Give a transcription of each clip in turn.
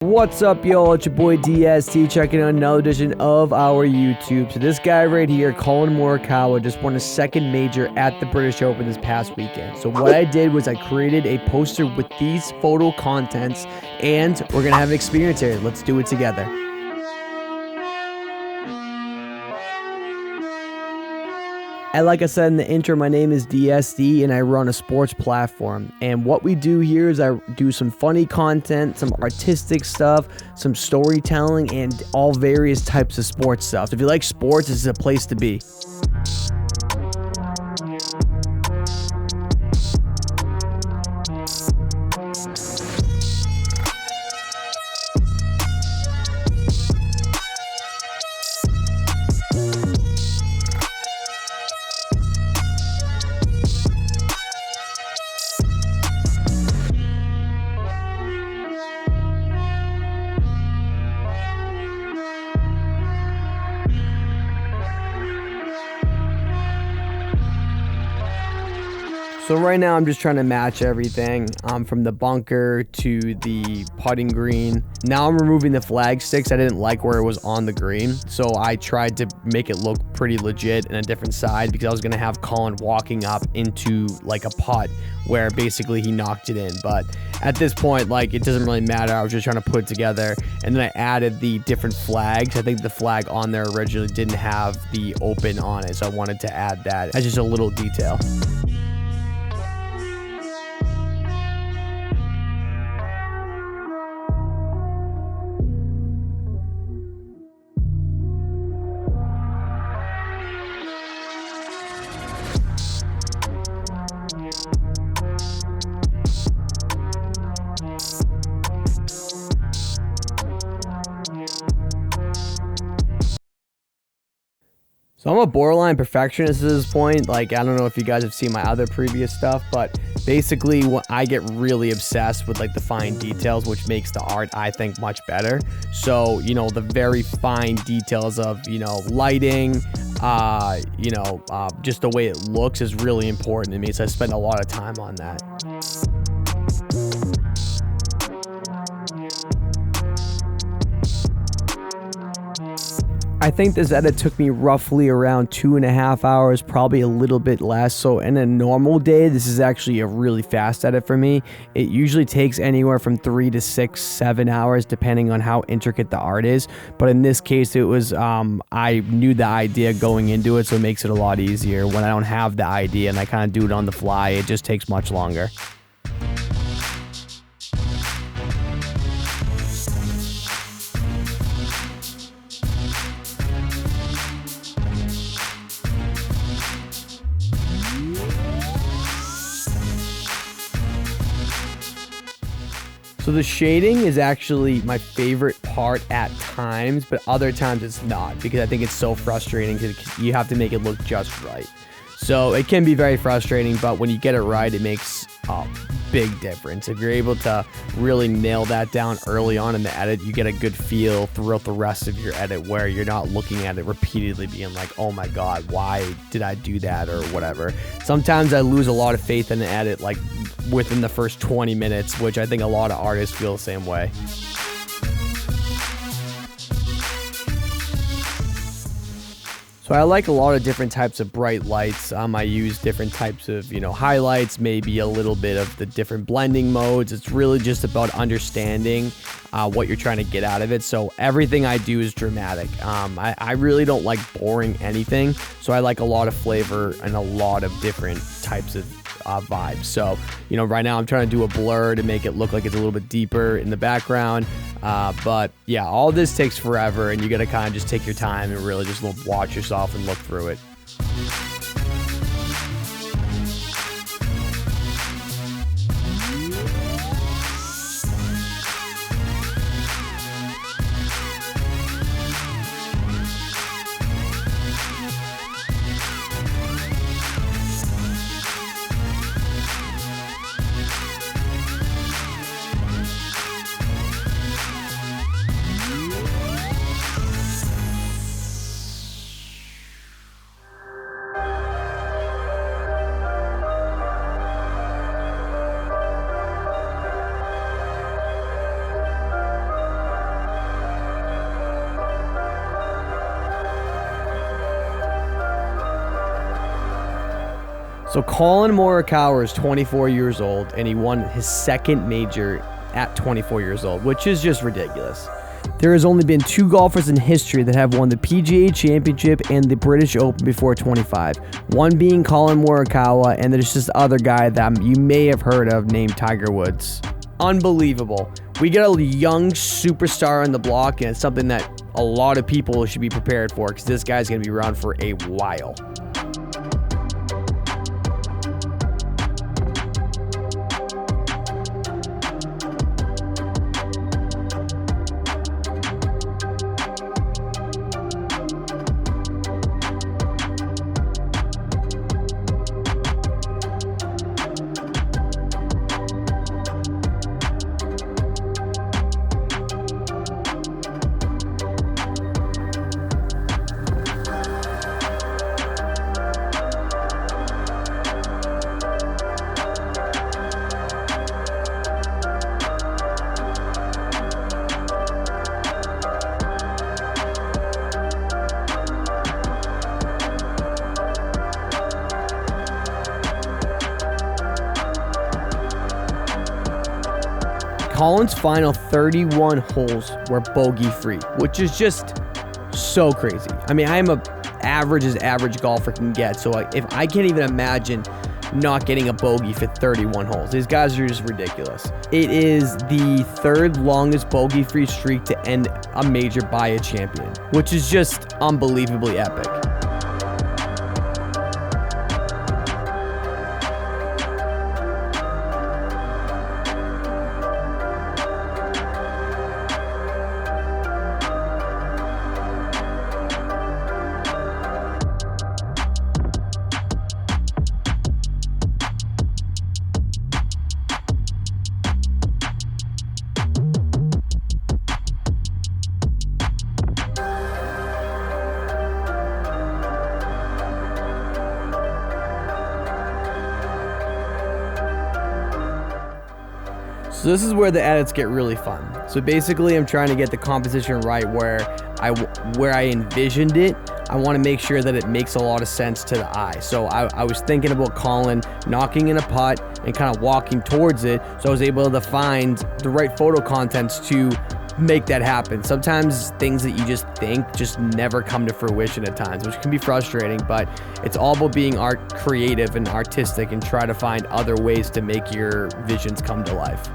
What's up, y'all? It's your boy DST checking out another edition of our YouTube. So this guy right here, Collin Morikawa, just won a second major at the British Open this past weekend. So what I did was I created a poster with these photo contents, and we're going to have an experience here. Let's do it together. And like I said in the intro, my name is DSD and I run a sports platform. And what we do here is I do some funny content, some artistic stuff, some storytelling, and all various types of sports stuff. So if you like sports, this is a place to be. So right now I'm just trying to match everything from the bunker to the putting green. Now I'm removing the flag sticks. I didn't like where it was on the green, so I tried to make it look pretty legit in a different side because I was going to have Collin walking up into like a putt where basically he knocked it in. But at this point, like, it doesn't really matter. I was just trying to put it together, and then I added the different flags. I think the flag on there originally didn't have the open on it, so I wanted to add that as just a little detail. So I'm a borderline perfectionist at this point. Like, I don't know if you guys have seen my other previous stuff, but basically I get really obsessed with like the fine details, which makes the art, I think, much better. So, you know, the very fine details of, you know, lighting, just the way it looks is really important to me. So I spend a lot of time on that. I think this edit took me roughly around 2.5 hours, probably a little bit less. So in a normal day, this is actually a really fast edit for me. It usually takes anywhere from 3 to 6, 7 hours, depending on how intricate the art is. But in this case, it was, I knew the idea going into it, so it makes it a lot easier. When I don't have the idea and I kind of do it on the fly, it just takes much longer. So the shading is actually my favorite part at times, but other times it's not, because I think it's so frustrating because you have to make it look just right. So it can be very frustrating, but when you get it right, it makes a big difference. If you're able to really nail that down early on in the edit, you get a good feel throughout the rest of your edit where you're not looking at it repeatedly being like, oh my God, why did I do that or whatever. Sometimes I lose a lot of faith in the edit, like within the first 20 minutes, which I think a lot of artists feel the same way. So I like a lot of different types of bright lights. I use different types of, highlights, maybe a little bit of the different blending modes. It's really just about understanding what you're trying to get out of it. So everything I do is dramatic. I really don't like boring anything. So I like a lot of flavor and a lot of different types of vibes. So, right now I'm trying to do a blur to make it look like it's a little bit deeper in the background. But yeah, all this takes forever, and you got to kind of just take your time and really just watch yourself and look through it. So Collin Morikawa is 24 years old, and he won his second major at 24 years old, which is just ridiculous. There has only been 2 golfers in history that have won the PGA Championship and the British Open before 25. One being Collin Morikawa, and there's this other guy that you may have heard of named Tiger Woods. Unbelievable. We got a young superstar on the block, and it's something that a lot of people should be prepared for because this guy's going to be around for a while. Collin's final 31 holes were bogey-free, which is just so crazy. I mean, I am a average as average golfer can get, so if I can't even imagine not getting a bogey for 31 holes. These guys are just ridiculous. It is the 3rd longest bogey-free streak to end a major by a champion, which is just unbelievably epic. So this is where the edits get really fun. So basically I'm trying to get the composition right where I envisioned it. I want to make sure that it makes a lot of sense to the eye. So I was thinking about Collin knocking in a putt and kind of walking towards it. So I was able to find the right photo contents to make that happen. Sometimes things that you just think just never come to fruition at times, which can be frustrating, but it's all about being creative and artistic and try to find other ways to make your visions come to life.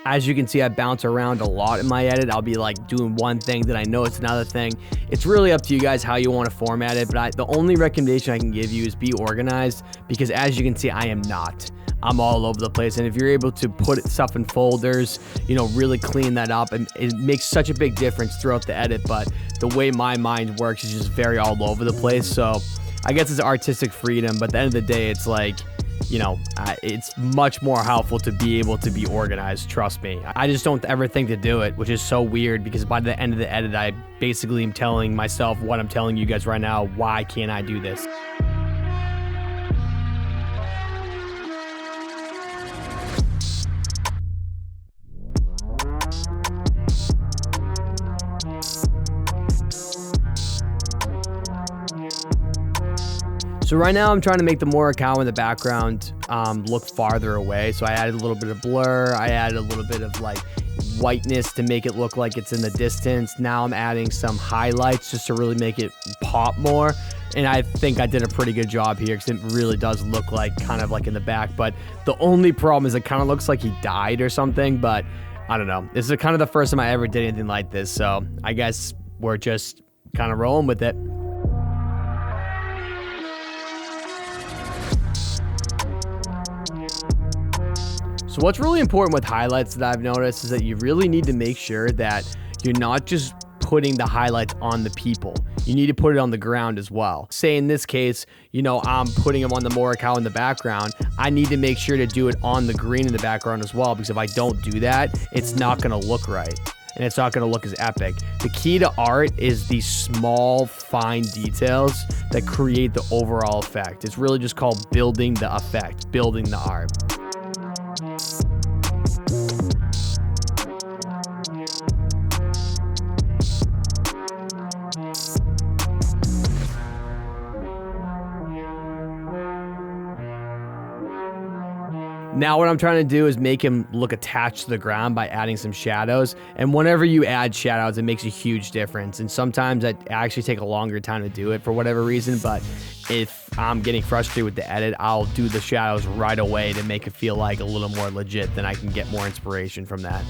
As you can see, I bounce around a lot in my edit. I'll be like doing one thing, then I know it's another thing. It's really up to you guys how you want to format it, but the only recommendation I can give you is be organized, because as you can see, I am not. I'm all over the place, and if you're able to put stuff in folders, really clean that up, and it makes such a big difference throughout the edit. But the way my mind works is just very all over the place, so I guess it's artistic freedom, but at the end of the day, it's like, it's much more helpful to be able to be organized, trust me. I just don't ever think to do it, which is so weird, because by the end of the edit, I basically am telling myself what I'm telling you guys right now. Why can't I do this? So right now I'm trying to make the Morikawa in the background look farther away. So I added a little bit of blur. I added a little bit of like whiteness to make it look like it's in the distance. Now I'm adding some highlights just to really make it pop more. And I think I did a pretty good job here, because it really does look like kind of like in the back. But the only problem is it kind of looks like he died or something. But I don't know. This is kind of the first time I ever did anything like this. So I guess we're just kind of rolling with it. So what's really important with highlights that I've noticed is that you really need to make sure that you're not just putting the highlights on the people. You need to put it on the ground as well. Say in this case, you know, I'm putting them on the Morikawa in the background. I need to make sure to do it on the green in the background as well, because if I don't do that, it's not going to look right. And it's not going to look as epic. The key to art is these small, fine details that create the overall effect. It's really just called building the effect, building the art. Now what I'm trying to do is make him look attached to the ground by adding some shadows. And whenever you add shadows, it makes a huge difference. And sometimes I actually take a longer time to do it for whatever reason. But if I'm getting frustrated with the edit, I'll do the shadows right away to make it feel like a little more legit. Then I can get more inspiration from that.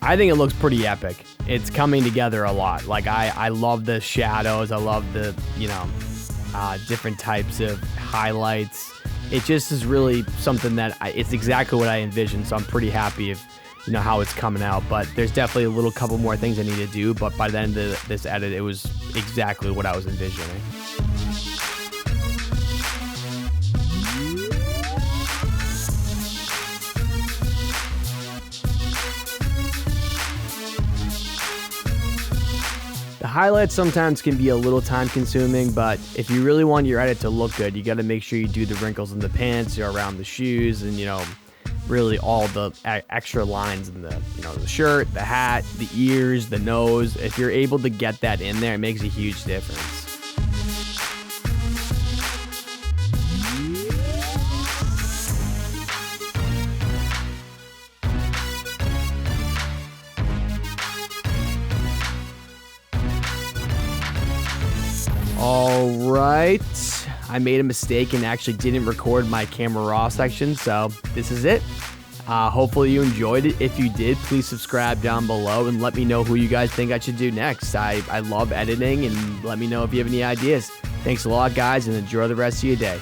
I think it looks pretty epic. It's coming together a lot. Like I love the shadows. I love the, you know, different types of highlights. It just is really something that it's exactly what I envisioned. So I'm pretty happy if, you know, how it's coming out. But there's definitely a couple more things I need to do. But by the end of this edit, it was exactly what I was envisioning. The highlights sometimes can be a little time consuming, but if you really want your edit to look good, you got to make sure you do the wrinkles in the pants or around the shoes, and, you know, really all the extra lines in the, you know, the shirt, the hat, the ears, the nose. If you're able to get that in there, it makes a huge difference. All right, I made a mistake and actually didn't record my camera raw section, so this is it. Hopefully you enjoyed it. If you did, please subscribe down below and let me know who you guys think I should do next. I love editing, and let me know if you have any ideas. Thanks a lot, guys, and enjoy the rest of your day.